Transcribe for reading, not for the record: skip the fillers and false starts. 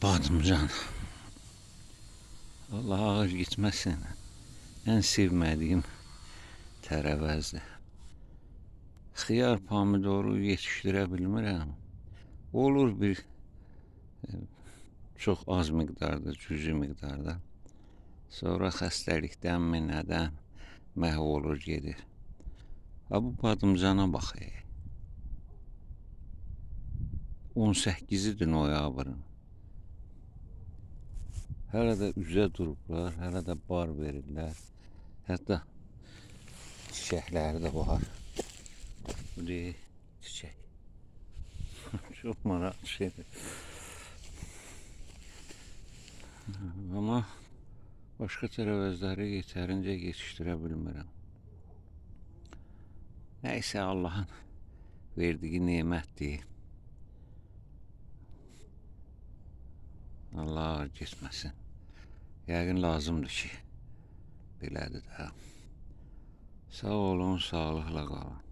Badımcan. Allah ağır gitmesin. En sevmediğim tərəvəzdir. Xiyar pomidoru yetişdirə bilmirəm. Olur bir çox az miqdarda, cüzi miqdarda. Sonra xəstəlikdən mi nədən məhv olur gedir. Ha bu badımcana bax. 18-idir noyabrın. Hələ də üzə durublar, hələ də bar verirlər. Hətta çiçəkləri də var. Bu deyil, çiçək. Çox maraqlı şeydir. Amma başqa tərəvəzləri yetərincə yetişdirə bilmirəm. Nəysə Allahın verdiyi nemətdir. Allah ağır getməsin. Yəqin lazımdır ki, belədir də. Sağ olun, sağlıqla qalın.